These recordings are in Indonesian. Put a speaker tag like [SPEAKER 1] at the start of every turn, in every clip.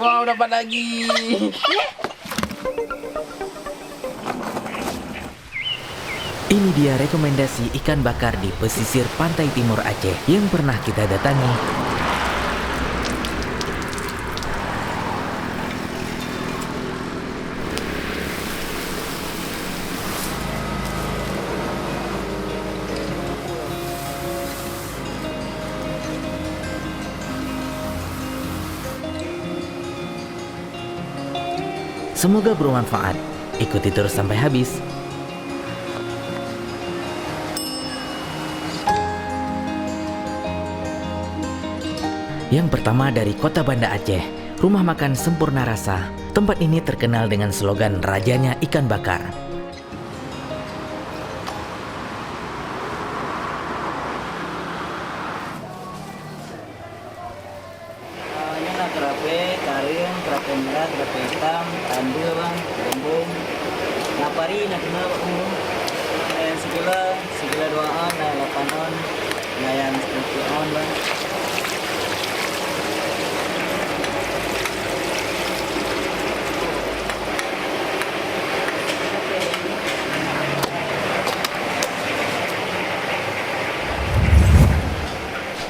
[SPEAKER 1] Wow, dapat lagi.
[SPEAKER 2] Ini dia rekomendasi ikan bakar di pesisir pantai timur Aceh yang pernah kita datangi. Semoga bermanfaat. Ikuti terus sampai habis. Yang pertama dari Kota Banda Aceh, Rumah Makan Sempurna Rasa. Tempat ini terkenal dengan slogan rajanya ikan bakar.
[SPEAKER 3] Ini lah kerape, karing, kerape merah, kerape hitam, tandu bang, bumbung. Napari, nak kenal pak bumbung. Nah yang segila 2 on, nah 8 on, nah yang 10 on bang.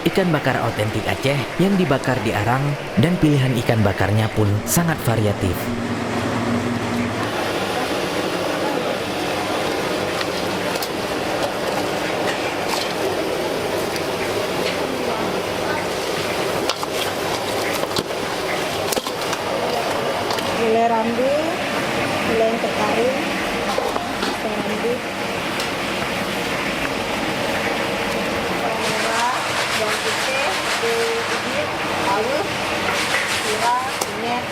[SPEAKER 2] Ikan bakar otentik Aceh yang dibakar di arang dan pilihan ikan bakarnya pun sangat variatif.
[SPEAKER 4] Gulai rambi, gulai yang tertarik, rambi, bawang merah, bawang putih, bubuk, halus, gula, minyak.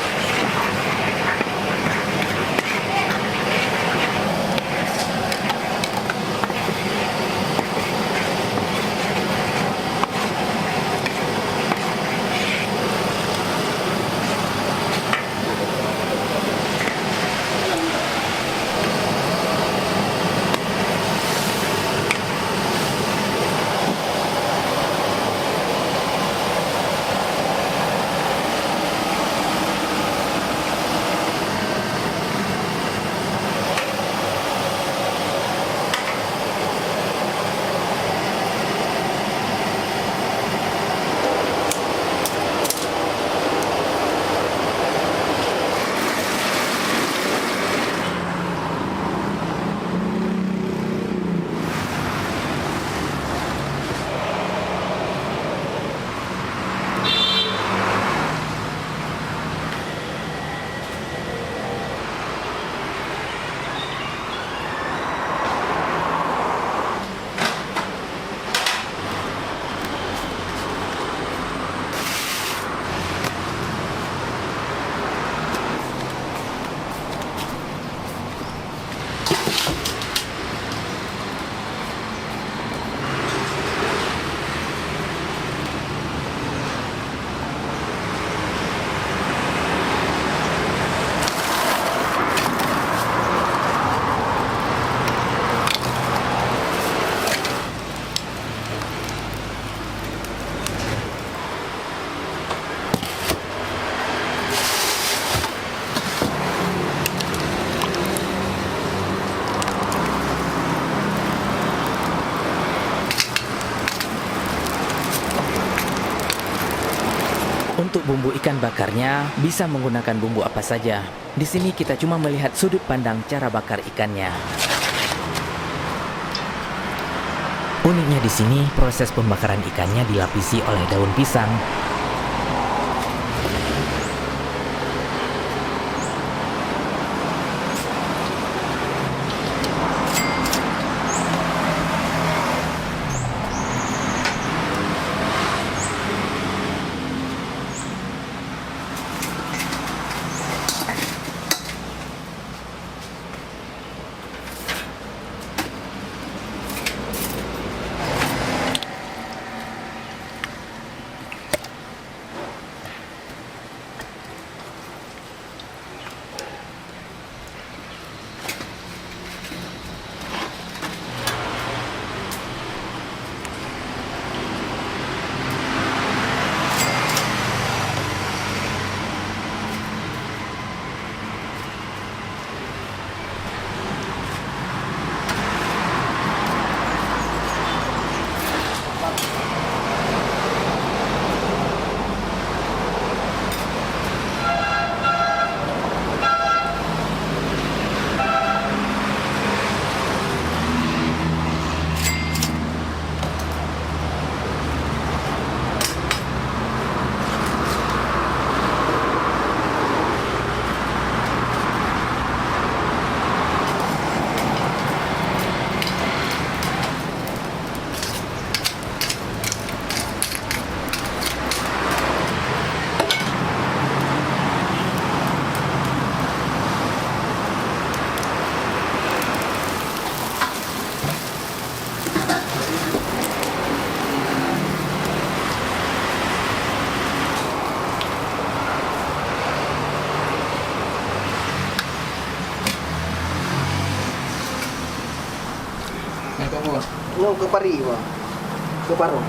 [SPEAKER 2] Untuk bumbu ikan bakarnya bisa menggunakan bumbu apa saja. Di sini kita cuma melihat sudut pandang cara bakar ikannya. Uniknya di sini proses pembakaran ikannya dilapisi oleh daun pisang.
[SPEAKER 1] Wow, ke pari, wah. Ke paru.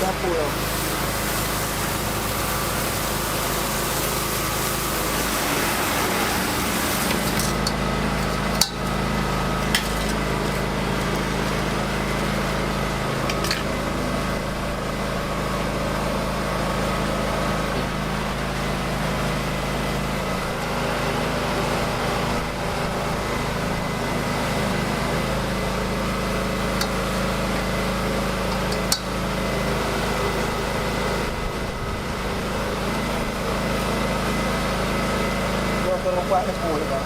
[SPEAKER 1] Dapur. Yo kerupuk ada semua kan.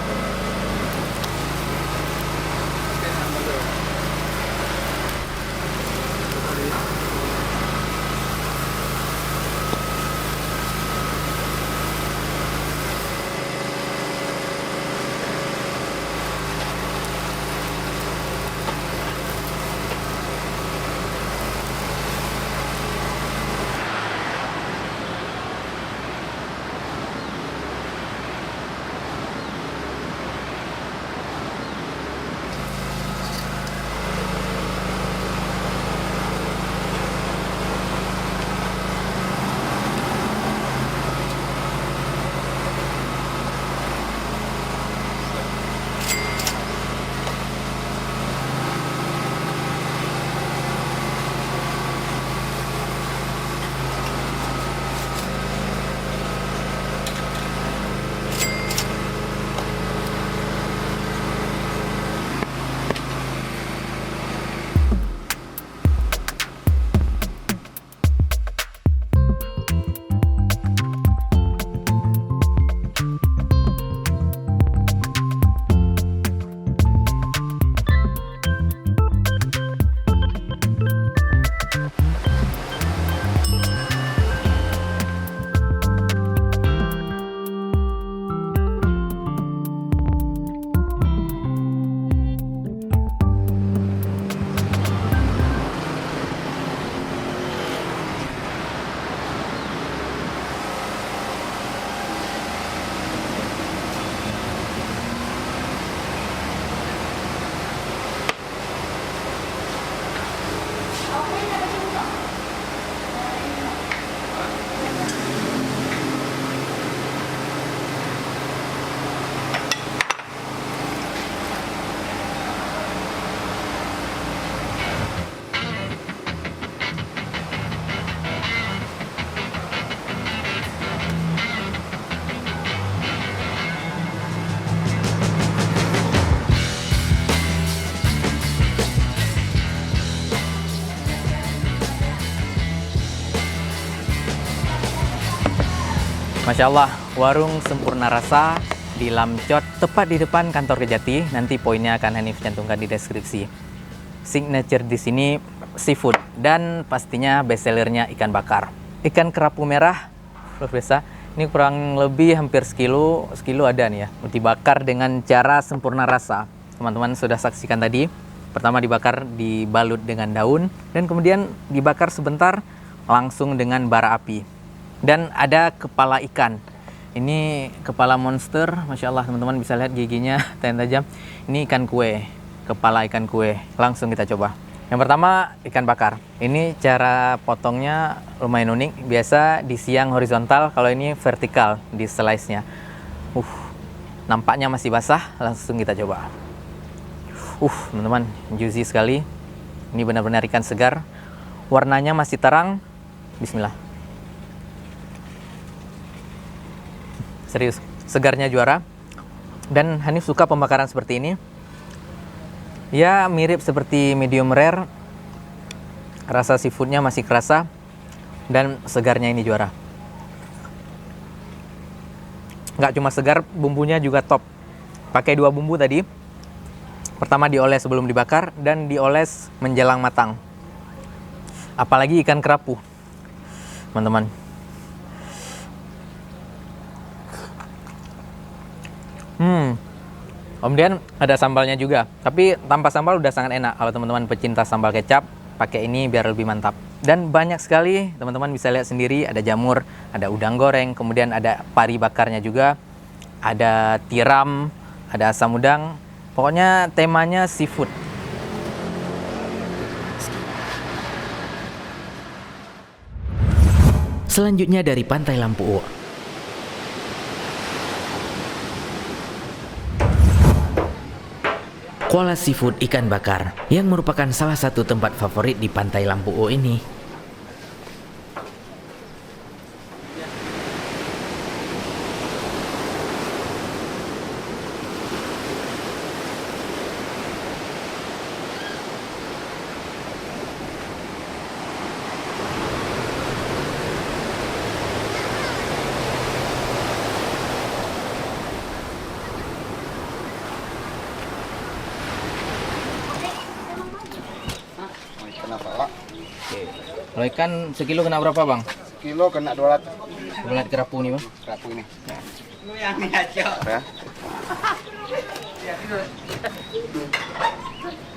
[SPEAKER 2] Masya Allah, warung Sempurna Rasa di Lamcot, tepat di depan kantor Kejati. Nanti poinnya akan Hanif cantumkan di deskripsi. Signature di sini seafood dan pastinya bestsellernya ikan bakar. Ikan kerapu merah, luar biasa. Ini kurang lebih hampir sekilo ada nih ya. Dibakar dengan cara Sempurna Rasa. Teman-teman sudah saksikan tadi. Pertama dibakar, dibalut dengan daun, dan kemudian dibakar sebentar langsung dengan bara api. Dan ada kepala ikan. Ini kepala monster, Masya Allah teman-teman bisa lihat giginya tajam. Ini ikan kue, kepala ikan kue. Langsung kita coba. Yang pertama ikan bakar. Ini cara potongnya lumayan unik. Biasa di siang horizontal, kalau ini vertikal di slice-nya. Nampaknya masih basah, langsung kita coba. Teman-teman, juicy sekali. Ini benar-benar ikan segar. Warnanya masih terang. Bismillah. Serius, segarnya juara. Dan Hanif suka pembakaran seperti ini. Ya, mirip seperti medium rare. Rasa seafoodnya masih kerasa. Dan segarnya ini juara. Nggak cuma segar, bumbunya juga top. Pakai 2 bumbu tadi. Pertama dioles sebelum dibakar dan dioles menjelang matang. Apalagi ikan kerapu, teman-teman. Kemudian ada sambalnya juga. Tapi tanpa sambal udah sangat enak. Kalau teman-teman pecinta sambal kecap, pakai ini biar lebih mantap. Dan banyak sekali, teman-teman bisa lihat sendiri. Ada jamur, ada udang goreng, kemudian ada pari bakarnya juga. Ada tiram, ada asam udang. Pokoknya temanya seafood.
[SPEAKER 5] Selanjutnya dari Pantai Lampu. Kuala Seafood ikan bakar yang merupakan salah satu tempat favorit di Pantai Lampu ini.
[SPEAKER 1] Kenapa, Pak?
[SPEAKER 2] Kalau ikan sekilo kena berapa, Bang?
[SPEAKER 1] Kilo kena 200.
[SPEAKER 2] Sebelah kerapu nih, Bang.
[SPEAKER 1] Kerapu ini.
[SPEAKER 3] Lu yang ini aja.
[SPEAKER 1] Ya.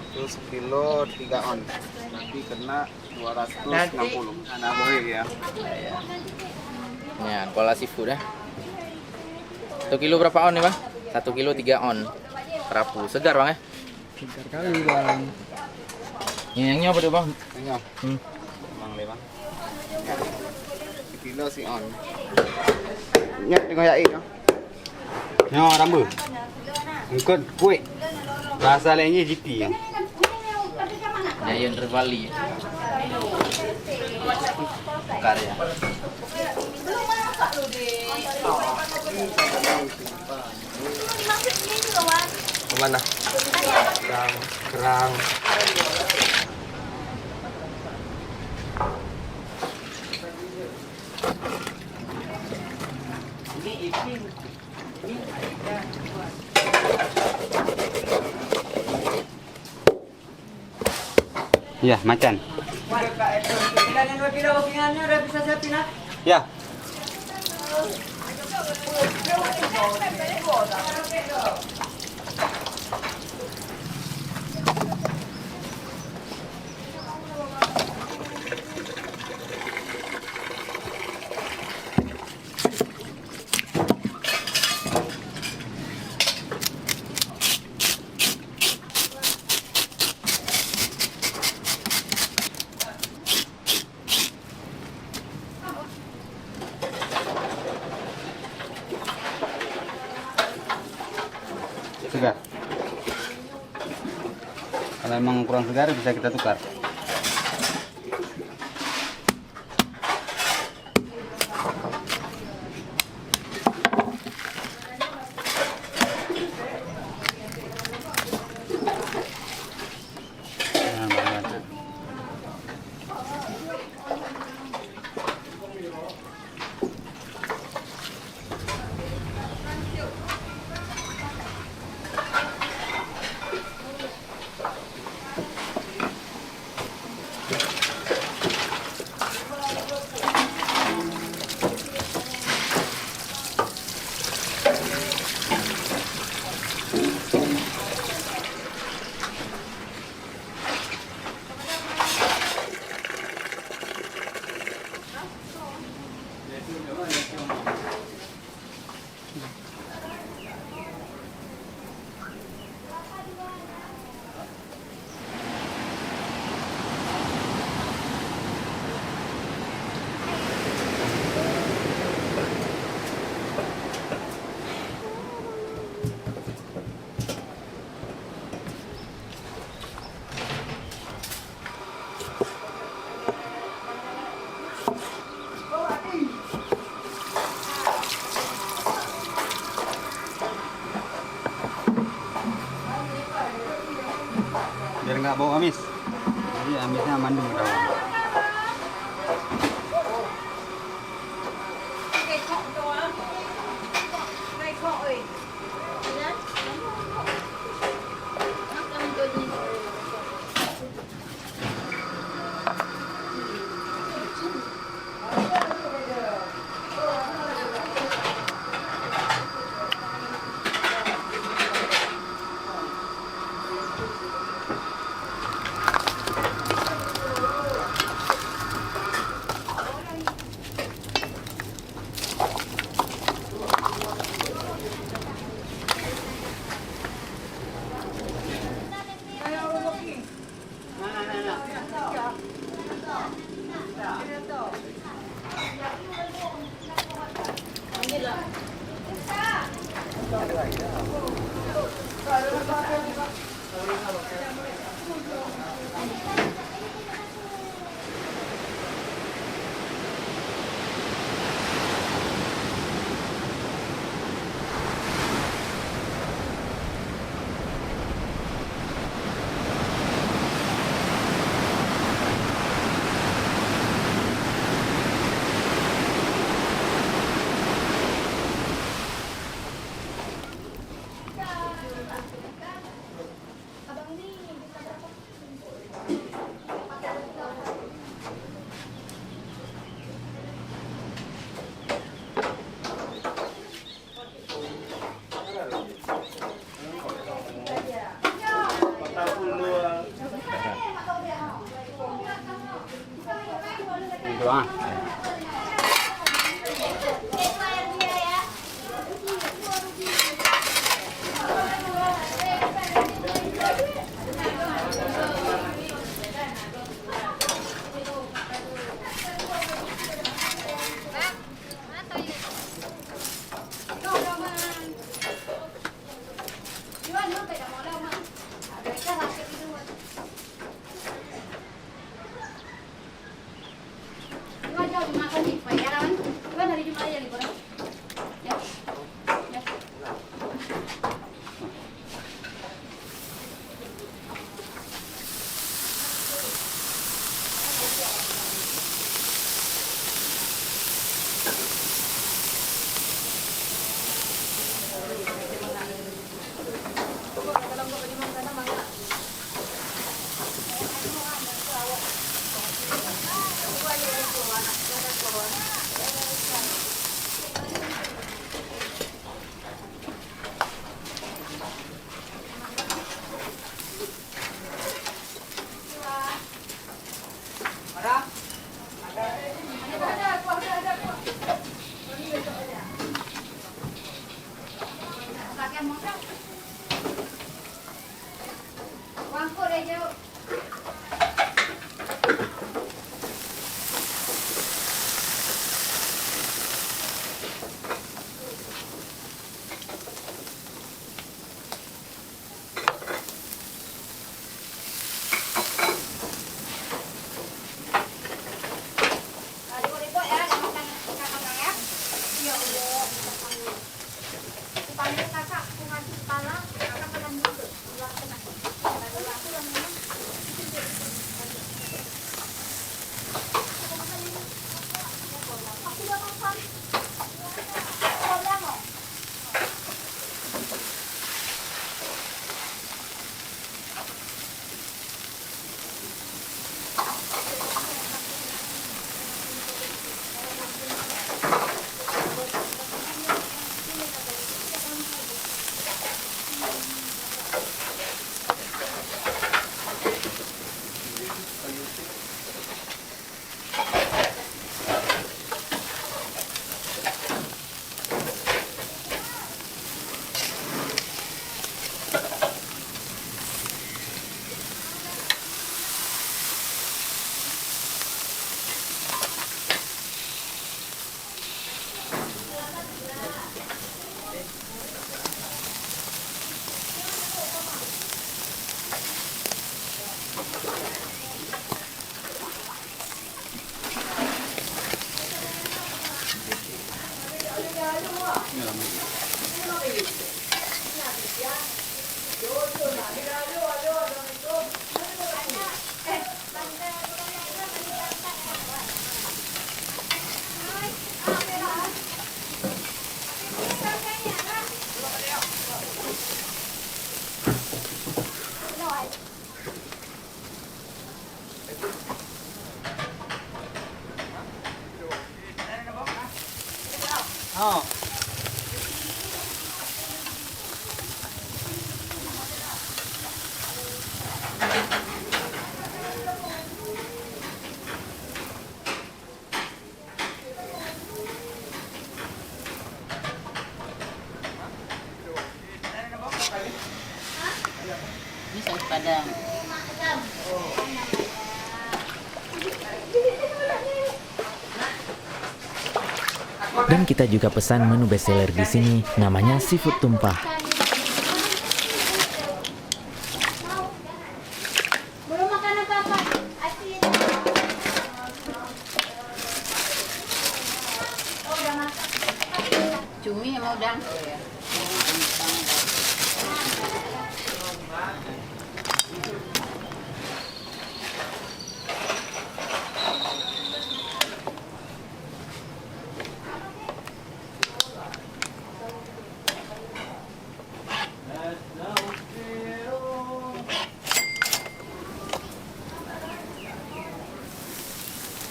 [SPEAKER 1] Terus kilo 3 on. Nanti kena 260. Nah, boleh ya.
[SPEAKER 2] Ya, kuala seafood ya. 1 kilo berapa on nih, Bang? 1 kilo 3 on. Kerapu segar, Bang ya?
[SPEAKER 1] Segar kali, Bang.
[SPEAKER 2] Yang apa tuh, Bang?
[SPEAKER 1] Ini. Bang le, Bang. Ya. Kilo si on. Nyat dengan yai no.
[SPEAKER 6] Nyo rambu. Engkau kue. Bahasa lainnya GT ya.
[SPEAKER 2] Giant Rivali. Karya.
[SPEAKER 1] Kemana? Kerang.
[SPEAKER 6] Ya, macan.
[SPEAKER 3] Dengan 2 kilo bookingannya udah bisa siapin ah?
[SPEAKER 6] Ya. Segar. Kalau emang kurang segar bisa kita tukar. Nah, baru. Biar nggak bau amis. Jadi amisnya mandul daun. Doa.
[SPEAKER 4] Kakak,
[SPEAKER 6] Oh.
[SPEAKER 3] Ini saus padang.
[SPEAKER 5] Dan kita juga pesan menu bestseller di sini, namanya seafood tumpah.
[SPEAKER 4] Belum makan apa-apa. Asin. Oh, udah makan.
[SPEAKER 3] Cumi sama udang.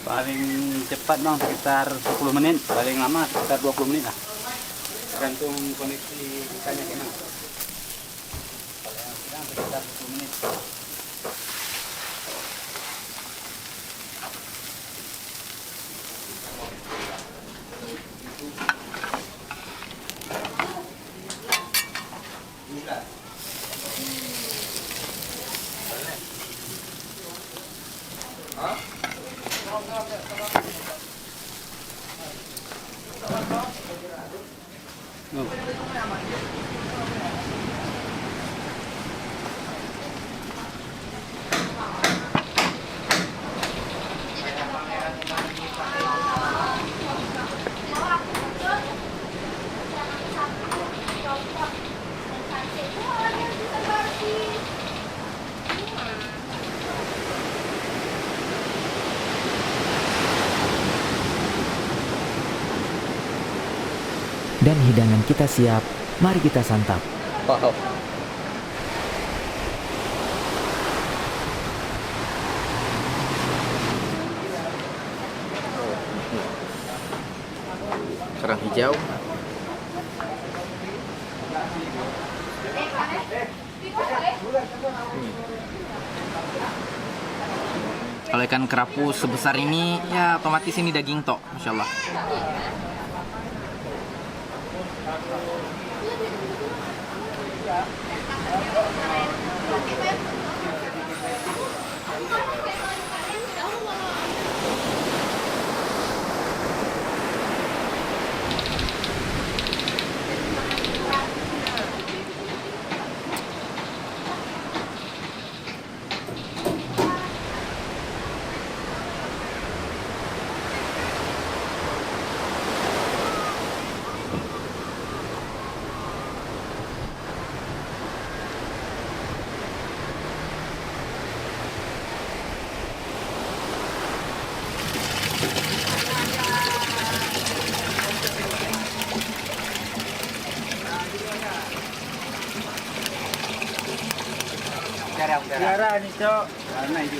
[SPEAKER 6] Paling cepat bang sekitar 10 menit, paling lama sekitar 20 menit lah. Tergantung kondisi ikannya gimana. Paling sedang sekitar 10 menit.
[SPEAKER 5] Dan hidangan kita siap, mari kita santap.
[SPEAKER 2] Wow. Kerang hijau. Kalau ikan kerapu sebesar ini, ya otomatis ini daging tok, Masya Allah.
[SPEAKER 6] Tiara nih cok, karena itu.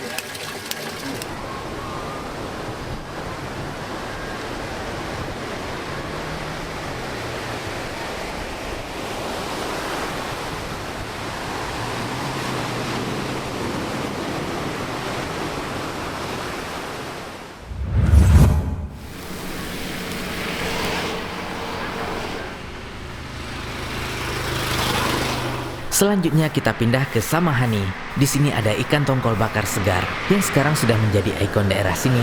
[SPEAKER 5] Selanjutnya kita pindah ke Samahani. Di sini ada ikan tongkol bakar segar yang sekarang sudah menjadi ikon daerah sini.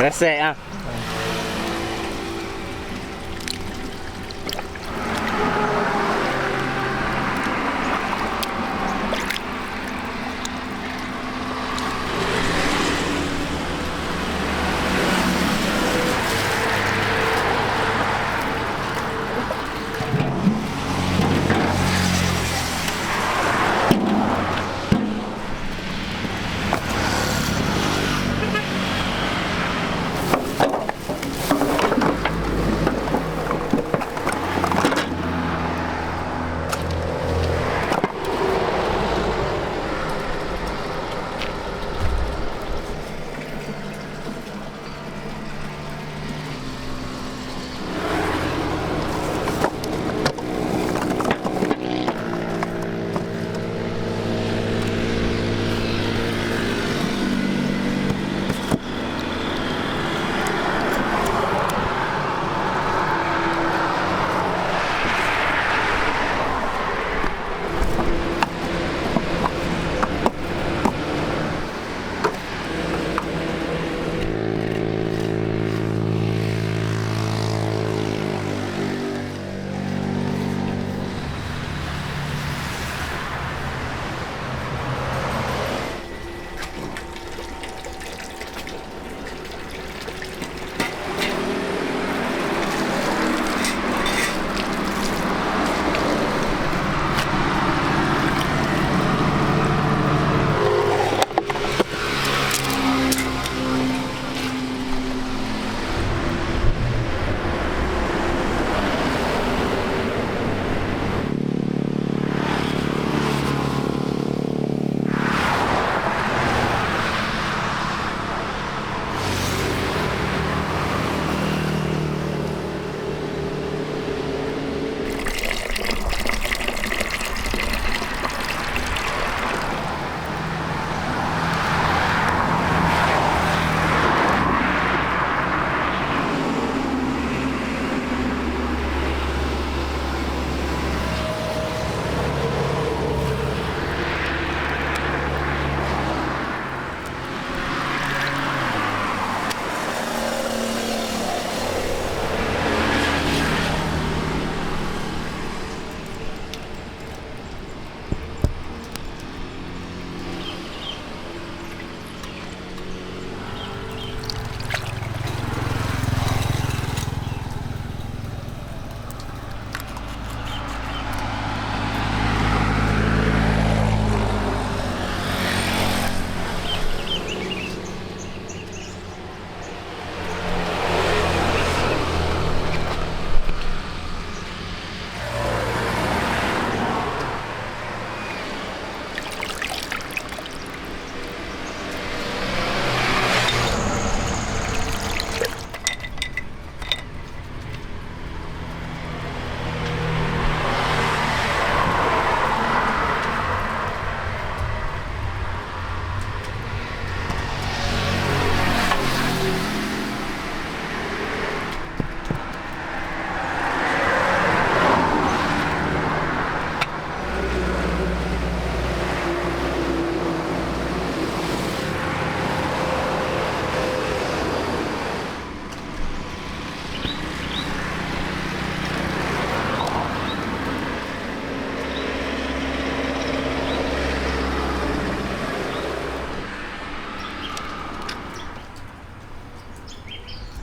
[SPEAKER 1] Resek ah.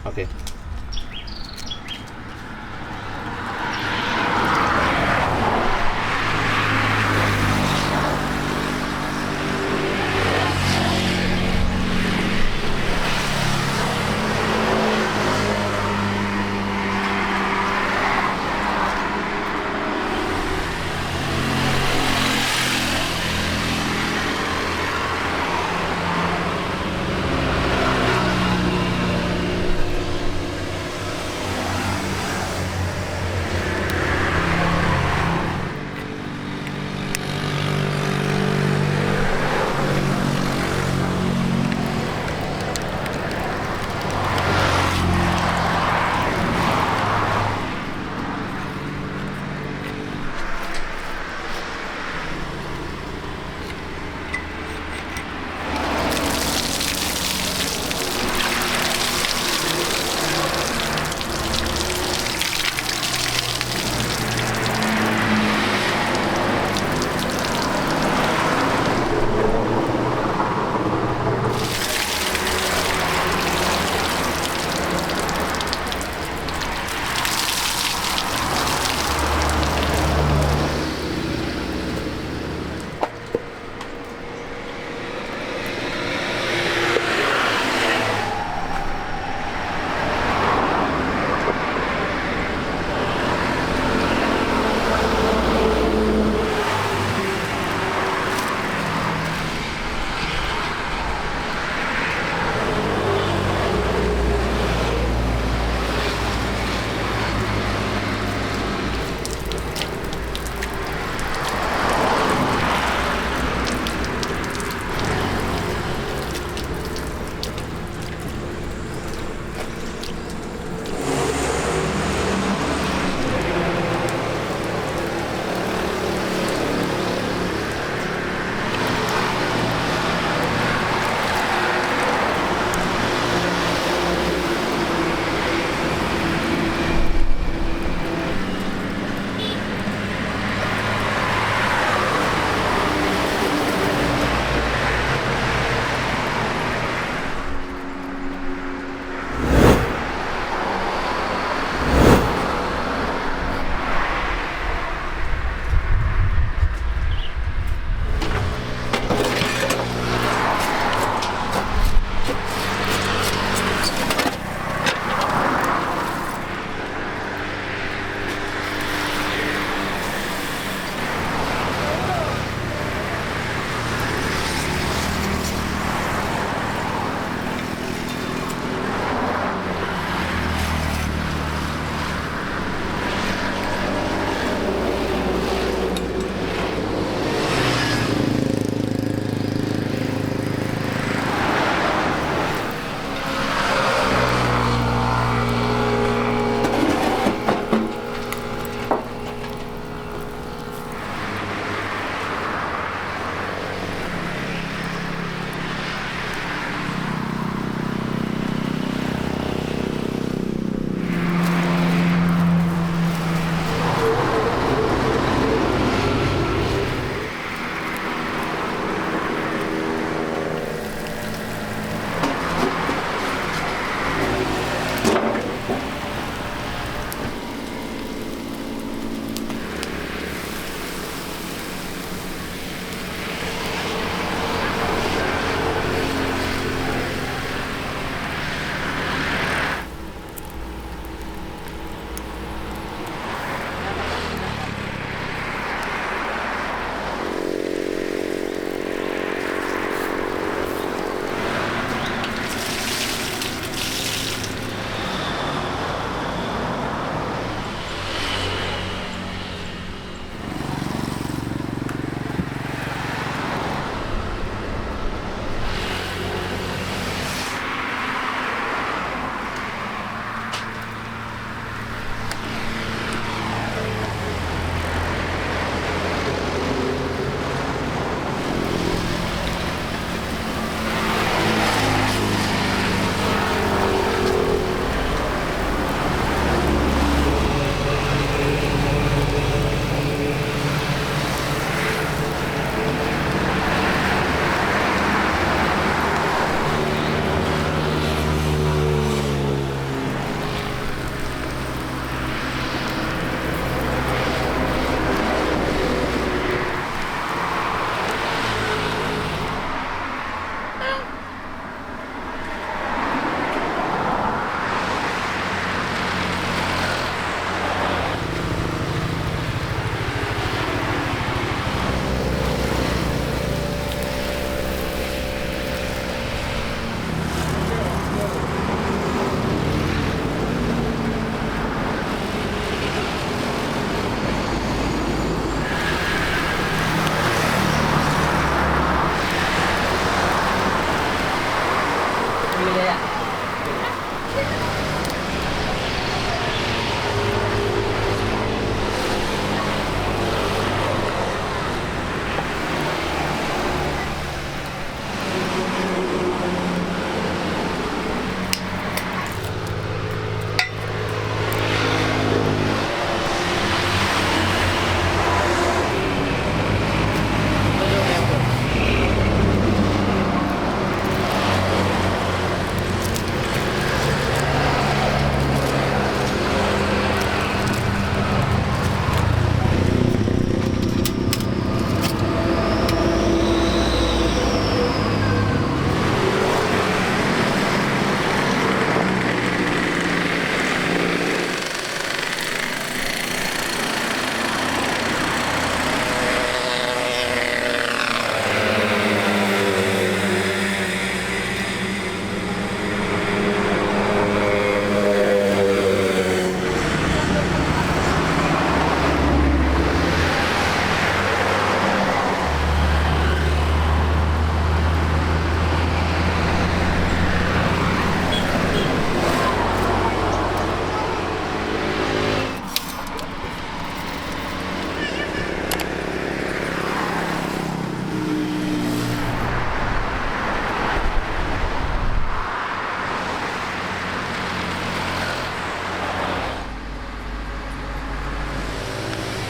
[SPEAKER 1] Oke.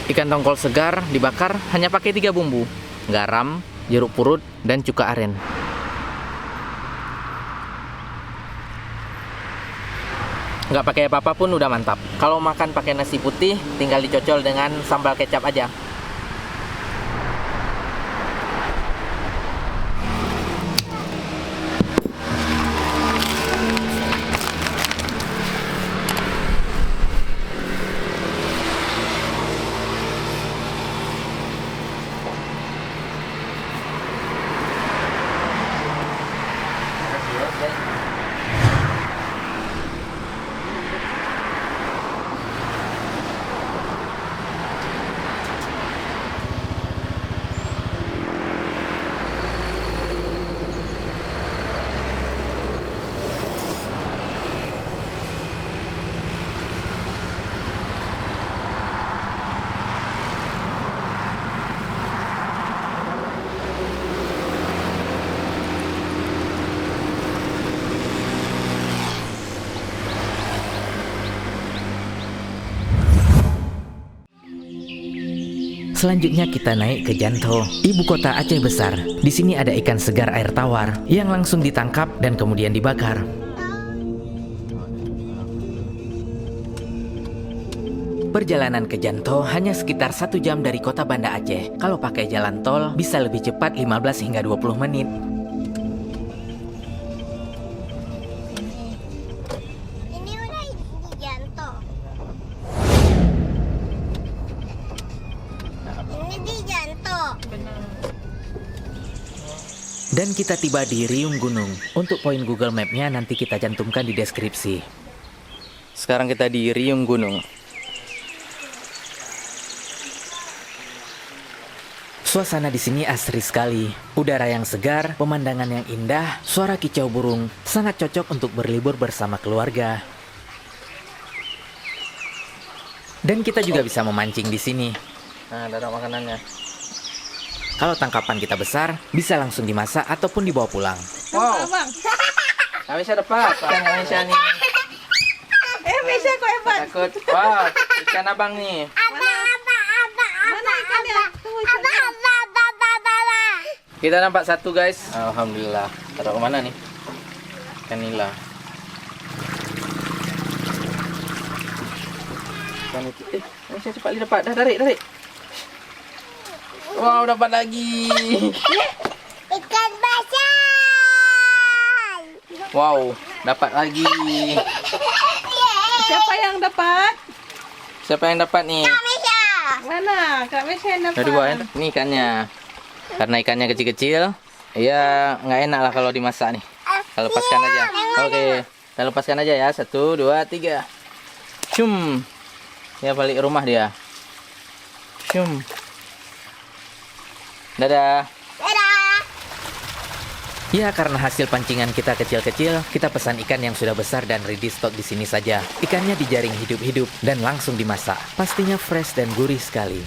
[SPEAKER 2] Ikan tongkol segar dibakar hanya pakai 3 bumbu, garam, jeruk purut, dan cuka aren. Nggak pakai apa-apa pun udah mantap. Kalau makan pakai nasi putih, tinggal dicocol dengan sambal kecap aja.
[SPEAKER 5] Selanjutnya kita naik ke Janto, ibu kota Aceh Besar. Di sini ada ikan segar air tawar yang langsung ditangkap dan kemudian dibakar. Perjalanan ke Janto hanya sekitar 1 jam dari kota Banda Aceh. Kalau pakai jalan tol bisa lebih cepat 15 hingga 20 menit.
[SPEAKER 4] Ini udah di Janto. Ini di Janto.
[SPEAKER 5] Dan kita tiba di Riung Gunung. Untuk poin Google Map-nya nanti kita cantumkan di deskripsi.
[SPEAKER 2] Sekarang kita di Riung Gunung.
[SPEAKER 5] Suasana di sini asri sekali. Udara yang segar, pemandangan yang indah, suara kicau burung, sangat cocok untuk berlibur bersama keluarga. Dan kita juga bisa memancing di sini.
[SPEAKER 2] Nah, ada makanannya.
[SPEAKER 5] Kalau tangkapan kita besar, bisa langsung dimasak ataupun dibawa pulang.
[SPEAKER 2] Wow. Kami bisa dapat. Ikan kami bisa nih.
[SPEAKER 4] Bisa kok hebat.
[SPEAKER 2] Takut. Wow, ikan abang nih.
[SPEAKER 4] Mana ikannya?
[SPEAKER 2] Kita nampak satu guys. Alhamdulillah. Taruh kemana nih? Ikan nila. Ikan itu. Ini saya cepat dapat. Dah tarik. Wow, dapat lagi.
[SPEAKER 4] Ikan basah.
[SPEAKER 2] Wow, dapat lagi.
[SPEAKER 7] Siapa yang dapat?
[SPEAKER 2] Siapa yang dapat nih?
[SPEAKER 7] Mana? Kak Mesya yang dapat.
[SPEAKER 2] Udah dibawain. Ini ikannya. Karena ikannya kecil-kecil, ya nggak enak lah kalau dimasak nih. Kita lepaskan aja. Oke, kita lepaskan aja ya. 1, 2, 3. Cum. Ya balik rumah dia. Cum. Dadah.
[SPEAKER 5] Ya, karena hasil pancingan kita kecil-kecil, kita pesan ikan yang sudah besar dan ready stock di sini saja. Ikannya dijaring hidup-hidup dan langsung dimasak. Pastinya fresh dan gurih sekali.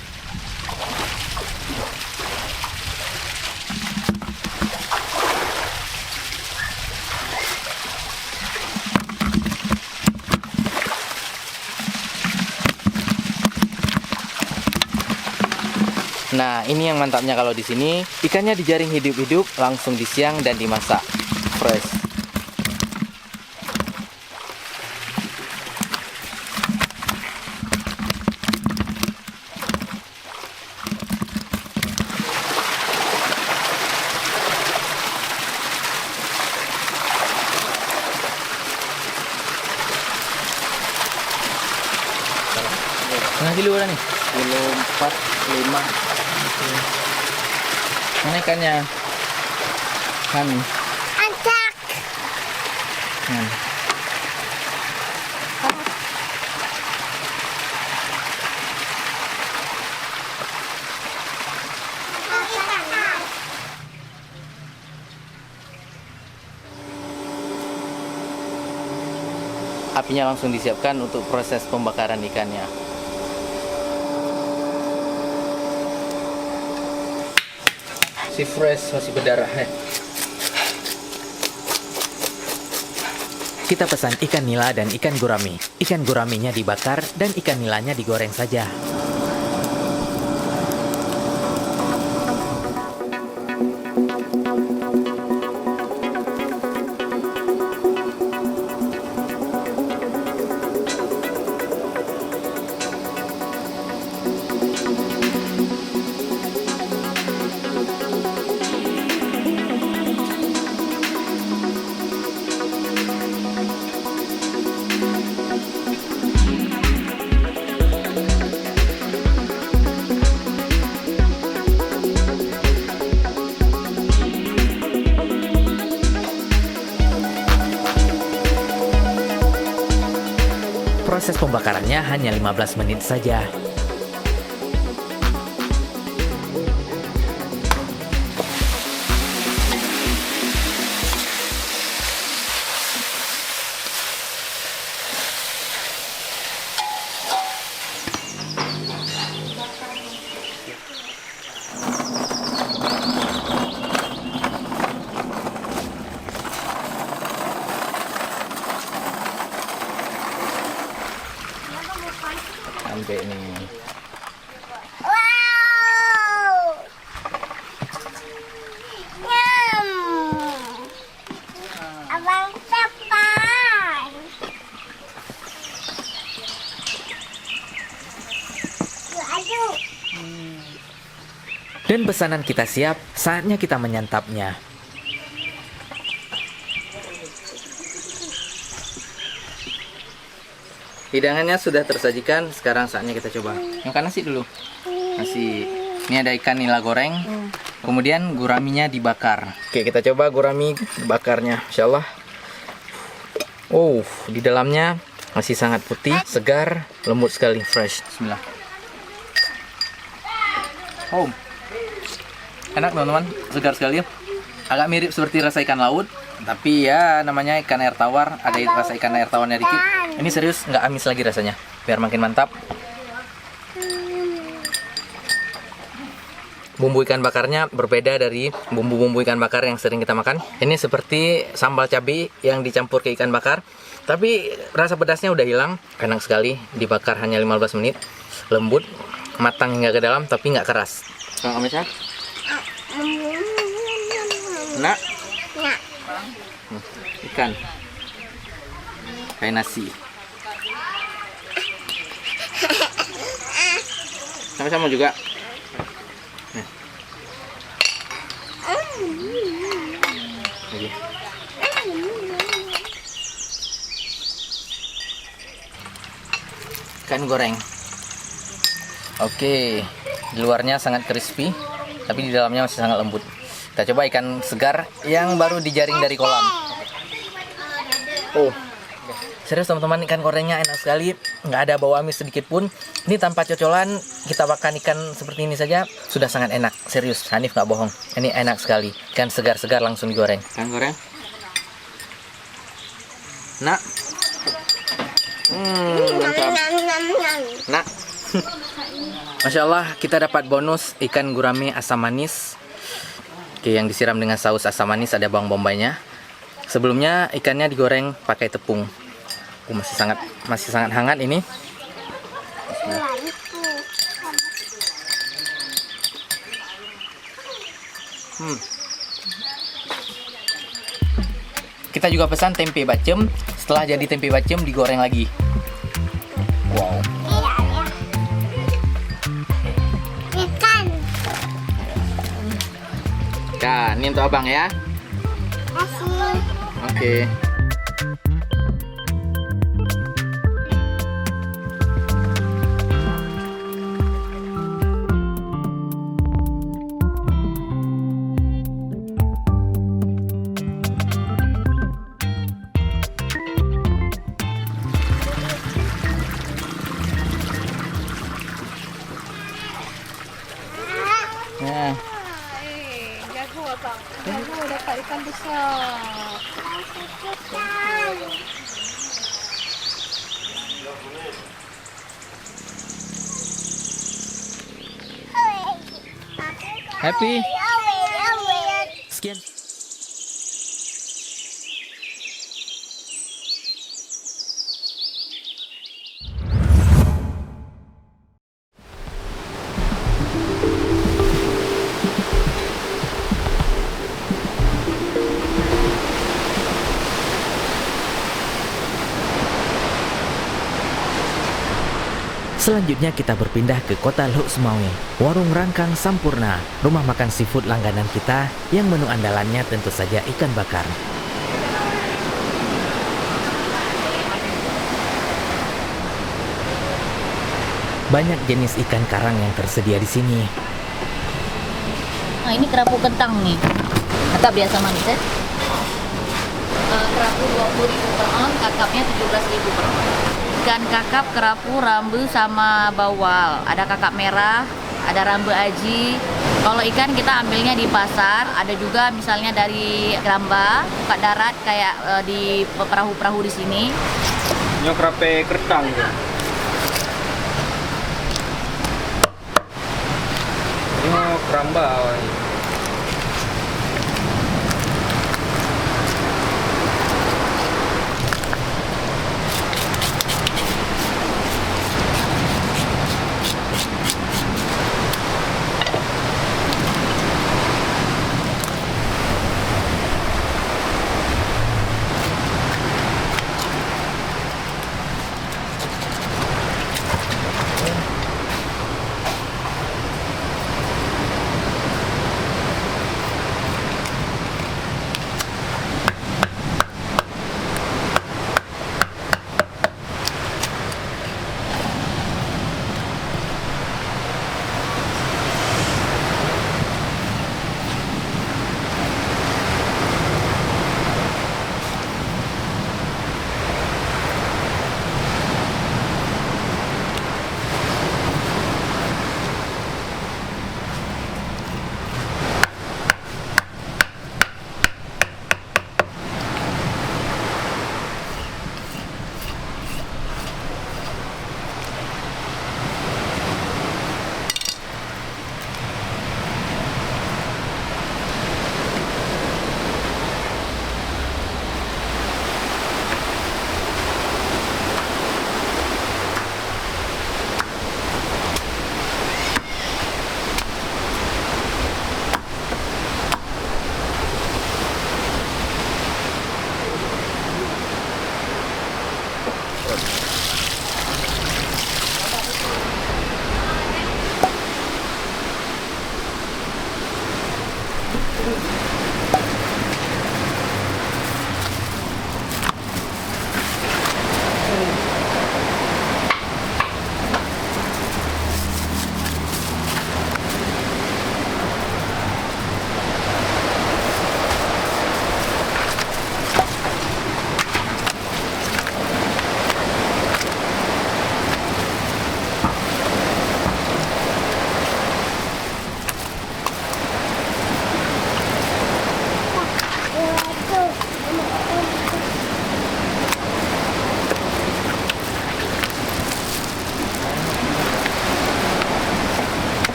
[SPEAKER 2] Nah, ini yang mantapnya kalau di sini, ikannya dijaring hidup-hidup, langsung disiang dan dimasak fresh. Setengah kilo lah nih. Kilo 4, 5. Mana ikannya? Kan.
[SPEAKER 4] Ancak.
[SPEAKER 2] Apinya langsung disiapkan untuk proses pembakaran ikannya. Si fresh masih berdarah.
[SPEAKER 5] Kita pesan ikan nila dan ikan gurami. Ikan guraminya dibakar dan ikan nilanya digoreng saja. Proses pembakarannya hanya 15 menit saja.
[SPEAKER 2] Sampai nih.
[SPEAKER 4] Wow. Nyam. Abang cepat. Aduh.
[SPEAKER 5] Dan pesanan kita siap, saatnya kita menyantapnya.
[SPEAKER 2] Hidangannya sudah tersajikan, sekarang saatnya kita coba. Yang kan nasi dulu. Nasi. Ini ada ikan nila goreng. Kemudian guraminya dibakar. Oke, kita coba gurami bakarnya. Insyaallah. Oh, di dalamnya masih sangat putih, segar, lembut sekali, fresh. Bismillah. Oh. Enak teman-teman, segar sekali. Agak mirip seperti rasa ikan laut, tapi ya namanya ikan air tawar, ada rasa ikan air tawarnya dikit. Ini serius nggak amis lagi rasanya, biar makin mantap. Bumbu ikan bakarnya berbeda dari bumbu-bumbu ikan bakar yang sering kita makan. Ini seperti sambal cabai yang dicampur ke ikan bakar, tapi rasa pedasnya udah hilang. Enak sekali, dibakar hanya 15 menit. Lembut, matang hingga ke dalam, tapi nggak keras. Kang Amisnya? Nak?
[SPEAKER 4] Nak.
[SPEAKER 2] Ikan. Kayak nasi. Sama-sama juga. Nih. Lagi. Ikan goreng. Oke, di luarnya sangat crispy, tapi di dalamnya masih sangat lembut. Kita coba ikan segar yang baru dijaring dari kolam. Oh, serius teman-teman, ikan gorengnya enak sekali, nggak ada bau amis sedikit pun. Ini tanpa cocolan, kita makan ikan seperti ini saja sudah sangat enak. Serius, Hanif nggak bohong. Ini enak sekali, ikan segar-segar langsung digoreng. Ikan goreng. Nak. Mantap. Nak. Masya Allah, kita dapat bonus ikan gurame asam manis. Oke, yang disiram dengan saus asam manis, ada bawang bombaynya. Sebelumnya ikannya digoreng pakai tepung. Masih sangat hangat ini. Kita juga pesan tempe bacem. Setelah jadi tempe bacem digoreng lagi. Wow.
[SPEAKER 4] Ikan.
[SPEAKER 2] Nah, ini untuk abang ya.
[SPEAKER 4] Kasih.
[SPEAKER 2] Oke. Nah,
[SPEAKER 7] Jago abang. Jago dapat ikan besar.
[SPEAKER 2] happy.
[SPEAKER 5] Sekian. Selanjutnya kita berpindah ke kota Lhouk Sumawe, warung Rangkang Sampurna, rumah makan seafood langganan kita yang menu andalannya tentu saja ikan bakar. Banyak jenis ikan karang yang tersedia di sini.
[SPEAKER 8] Nah, ini kerapu kentang nih. Kakap biasa manis ya. Kerapu 20.000 per on, kakapnya 17.000 per on. ikan kakap, kerapu, rambu, sama bawal. Ada kakap merah, ada rambu aji. Kalau ikan kita ambilnya di pasar, ada juga misalnya dari Gramba, Pak Darat kayak di perahu-perahu di sini.
[SPEAKER 6] Ini kerape kertang gitu. Ini keramba.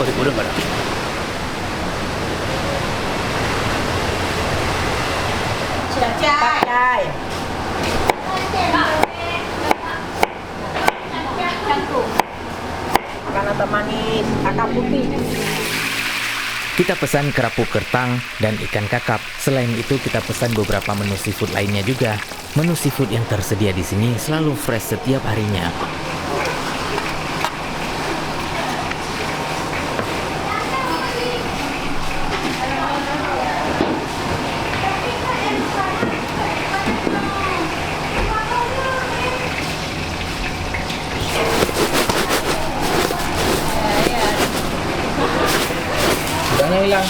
[SPEAKER 5] Oh, digoreng pada.
[SPEAKER 3] Manis, kakap putih.
[SPEAKER 5] Kita pesan kerapu kertang dan ikan kakap. Selain itu kita pesan beberapa menu seafood lainnya juga. Menu seafood yang tersedia di sini selalu fresh setiap harinya.
[SPEAKER 3] Udangnya hilang.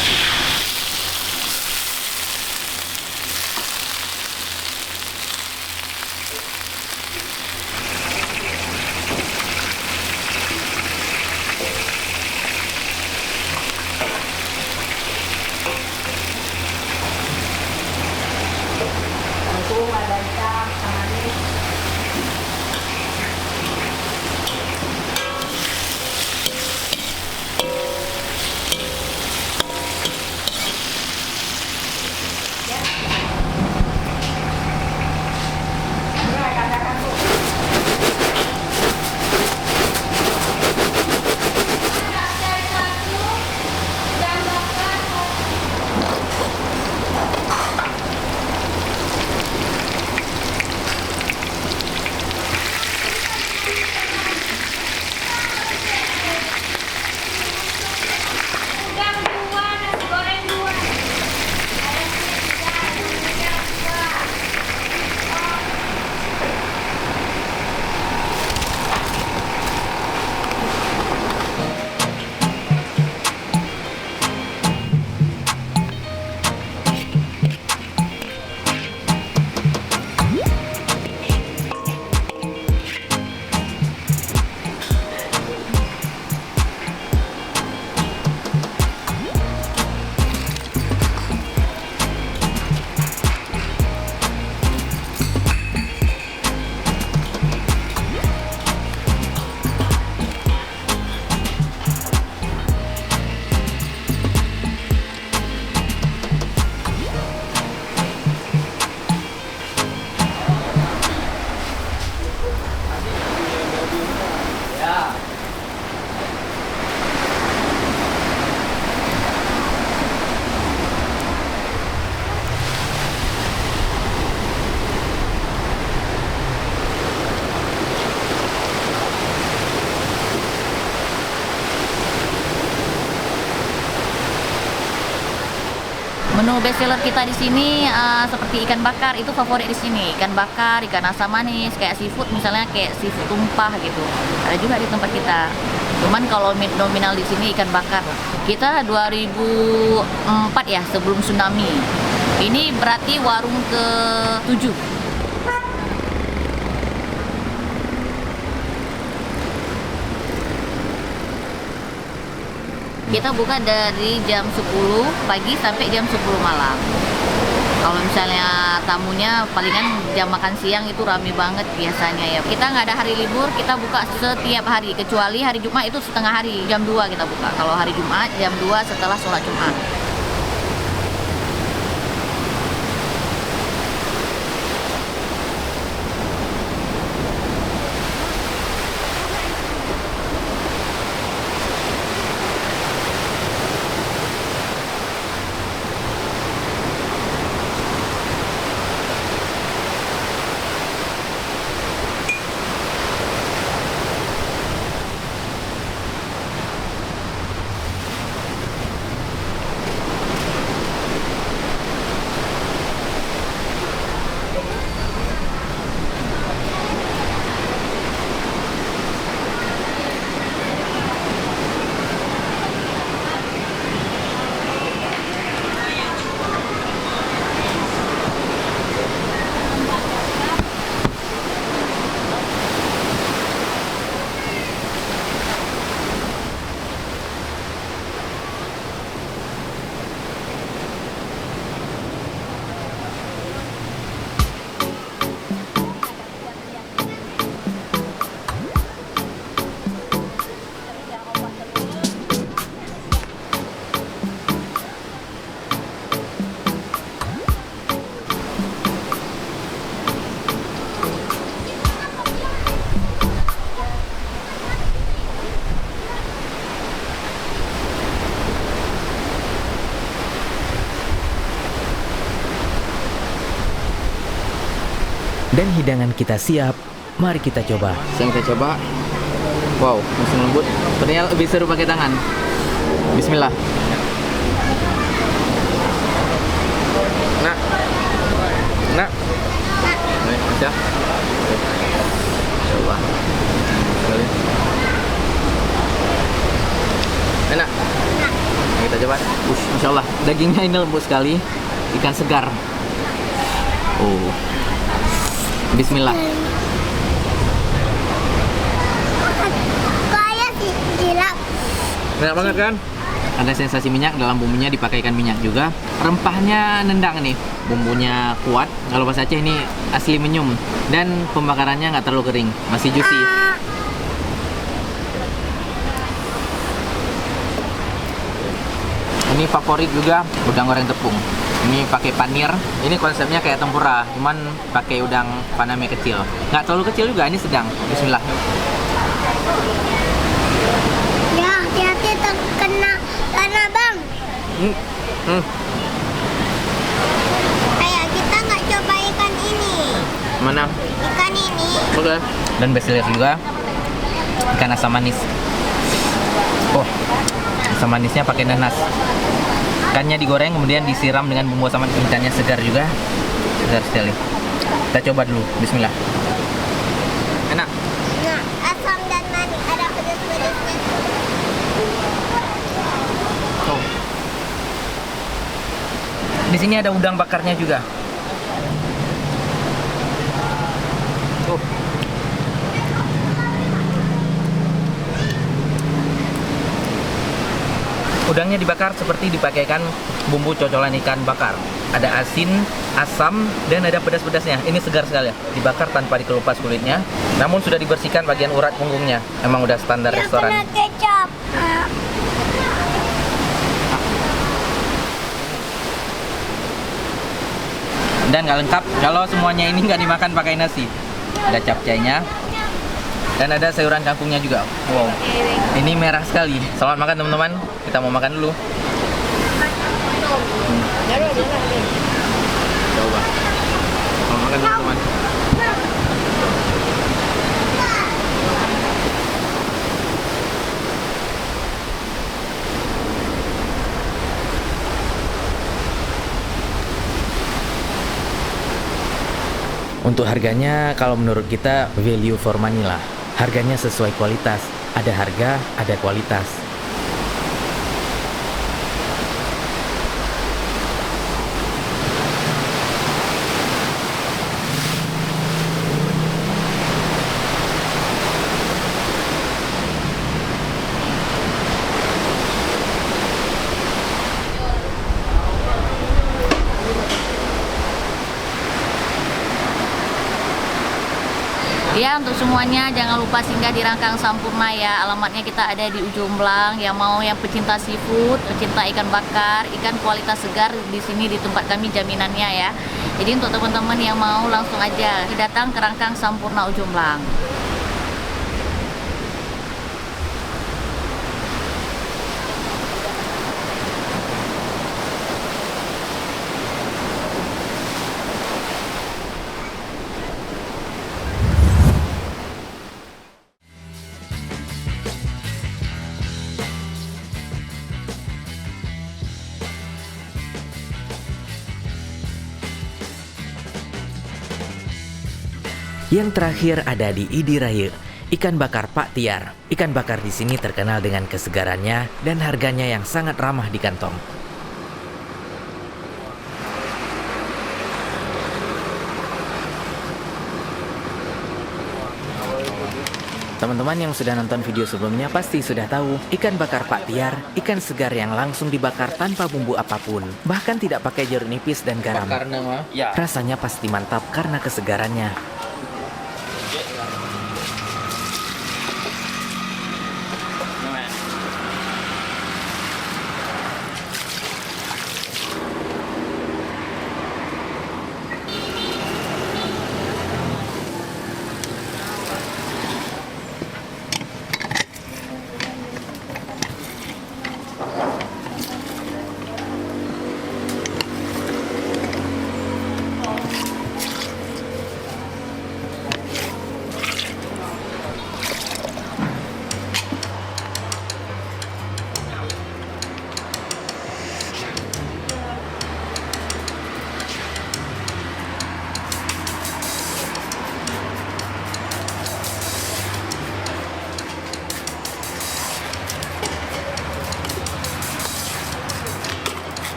[SPEAKER 8] Menu best seller kita di sini seperti ikan bakar, itu favorit di sini. Ikan bakar, ikan asam manis, kayak seafood misalnya kayak seafood tumpah gitu. Ada juga di tempat kita. Cuman kalau nominal di sini ikan bakar. Kita 2004 ya, sebelum tsunami. Ini berarti warung ke-7. Kita buka dari jam 10 pagi sampai jam 10 malam. Kalau misalnya tamunya palingan jam makan siang itu rame banget biasanya ya. Kita nggak ada hari libur, kita buka setiap hari. Kecuali hari Jumat itu setengah hari, jam 2 kita buka. Kalau hari Jumat, jam 2 setelah sholat Jumat.
[SPEAKER 5] Dan hidangan kita siap, mari kita coba.
[SPEAKER 2] Sekarang kita coba. Wow, masih lembut. Sepertinya lebih seru pakai tangan. Bismillah. Nah. Baik, ya. Coba. Sekali. Enak. Kita coba. Masya Allah, dagingnya ini lembut sekali. Ikan segar. Oh. Bismillah.
[SPEAKER 4] Kayak sih gila.
[SPEAKER 2] Enak banget kan? Ada sensasi minyak, dalam bumbunya dipakaikan minyak juga. Rempahnya nendang nih, bumbunya kuat. Kalau bahasa Aceh ini asli menyum. Dan pembakarannya nggak terlalu kering, masih juicy. Ini favorit juga udang goreng tepung. Ini pakai panir. Ini konsepnya kayak tempura, cuman pakai udang paname kecil. Nggak terlalu kecil juga, ini sedang. Bismillah.
[SPEAKER 4] Ya, hati-hati terkena tanah bang. Kayak kita nggak coba ikan ini.
[SPEAKER 2] Mana?
[SPEAKER 4] Ikan ini.
[SPEAKER 2] Oke. Dan best seller juga ikan asam manis. Oh, asam manisnya pakai nanas. Ikannya digoreng kemudian disiram dengan bumbu asam manis. Ikannya segar juga, segar sekali. Kita coba dulu. Bismillah. Enak.
[SPEAKER 4] Nah, asam dan manis ada pedas-pedasnya.
[SPEAKER 2] Oh. Di sini ada udang bakarnya juga. Oh. Udangnya dibakar seperti dipakaikan bumbu cocolan ikan bakar. Ada asin, asam, dan ada pedas-pedasnya. Ini segar sekali ya. Dibakar tanpa dikelupas kulitnya. Namun sudah dibersihkan bagian urat punggungnya. Emang udah standar
[SPEAKER 4] Ya,
[SPEAKER 2] restoran.
[SPEAKER 4] kena kecap.
[SPEAKER 2] Dan nggak lengkap kalau semuanya ini nggak dimakan pakai nasi. Ada capcaynya. Dan ada sayuran kangkungnya juga. Wow, ini merah sekali. Selamat makan teman-teman. Kita mau makan dulu. Coba. Selamat makan teman-teman.
[SPEAKER 5] Untuk harganya kalau menurut kita value for money lah. Harganya sesuai kualitas. Ada harga, ada kualitas.
[SPEAKER 8] Ya, untuk semuanya jangan lupa singgah di Rangkang Sampurna ya. Alamatnya kita ada di Ujung Blang. Yang mau yang pecinta seafood, pecinta ikan bakar, ikan kualitas segar di sini di tempat kami jaminannya ya. Jadi untuk teman-teman yang mau langsung aja datang ke Rangkang Sampurna Ujung Blang.
[SPEAKER 5] Yang terakhir ada di Idi Raya, ikan bakar Pak Tiar. Ikan bakar di sini terkenal dengan kesegarannya dan harganya yang sangat ramah di kantong. Teman-teman yang sudah nonton video sebelumnya pasti sudah tahu, ikan bakar Pak Tiar, ikan segar yang langsung dibakar tanpa bumbu apapun, bahkan tidak pakai jeruk nipis dan garam. Rasanya pasti mantap karena kesegarannya.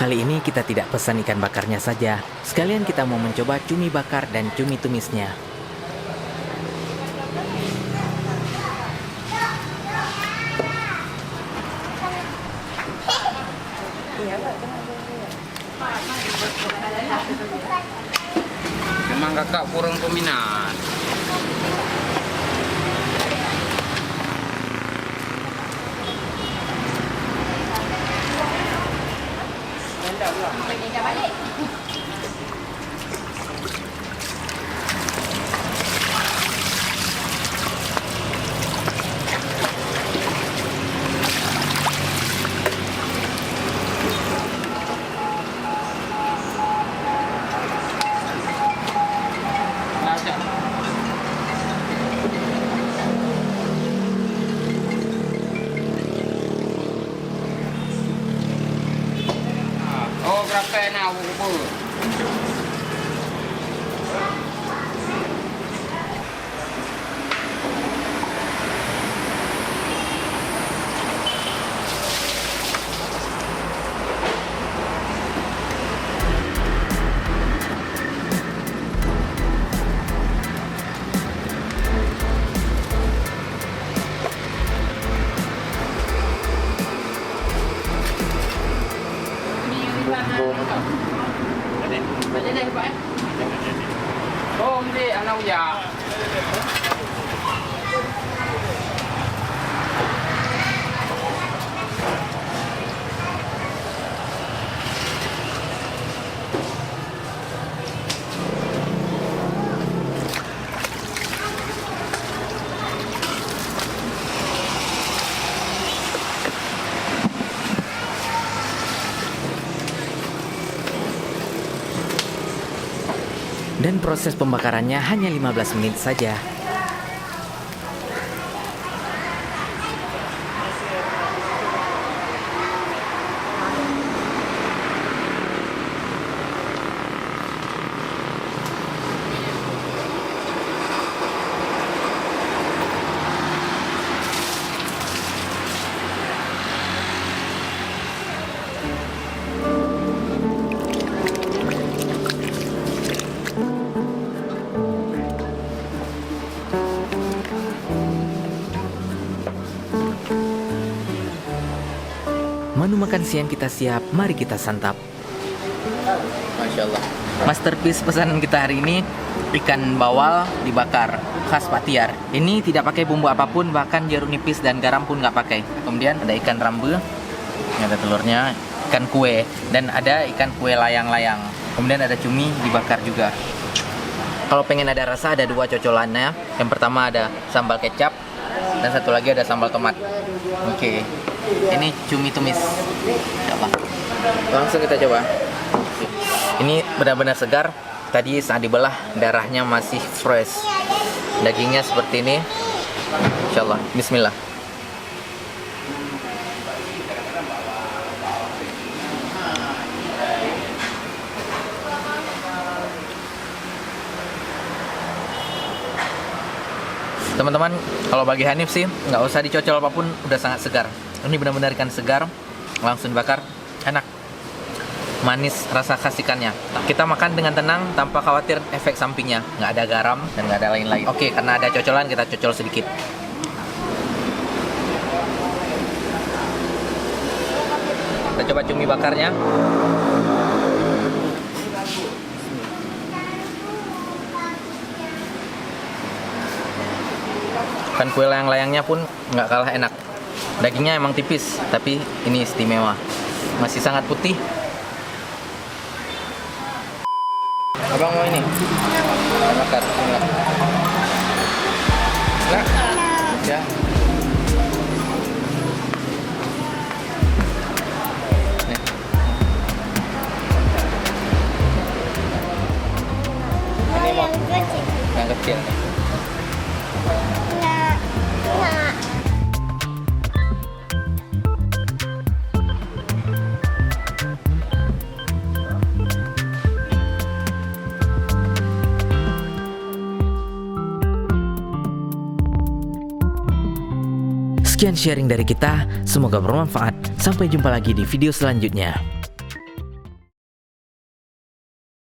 [SPEAKER 5] Kali ini kita tidak pesan ikan bakarnya saja, sekalian kita mau mencoba cumi bakar dan cumi tumisnya.
[SPEAKER 6] Memang kakak kurang peminat. Oh, berapa nak bubur? Oh, hindi, ano ya?
[SPEAKER 5] Dan proses pembakarannya hanya 15 menit saja. Menu makan siang kita siap, mari kita santap.
[SPEAKER 2] Masya Allah. Masterpiece pesanan kita hari ini, ikan bawal dibakar, khas Pak Tiar. Ini tidak pakai bumbu apapun, bahkan jeruk nipis dan garam pun nggak pakai. Kemudian ada ikan rambe, ini ada telurnya, ikan kue, dan ada ikan kue layang-layang. Kemudian ada cumi dibakar juga. Kalau pengen ada rasa, ada dua cocolannya. Yang pertama ada sambal kecap, dan satu lagi ada sambal tomat. Oke. Ini cumi tumis. Coba. Langsung kita coba. Ini benar-benar segar. Tadi saat dibelah darahnya masih fresh. Dagingnya seperti ini. Insyaallah. Bismillah. Teman-teman, kalau bagi Hanif sih nggak usah dicocol apapun, udah sangat segar. Ini benar-benar ikan segar, langsung dibakar, enak, manis rasa khas ikannya. Kita makan dengan tenang tanpa khawatir efek sampingnya, nggak ada garam dan nggak ada lain-lain. Oke, karena ada cocolan kita cocol sedikit. Kita coba cumi bakarnya. Kan kue layang-layangnya pun nggak kalah enak. Dagingnya emang tipis, tapi ini istimewa. Masih sangat putih. Abang mau ini? Makan. Enggak? Ya. Nih. Ini mau yang kecil nih.
[SPEAKER 5] Sekian sharing dari kita, semoga bermanfaat. Sampai jumpa lagi di video selanjutnya.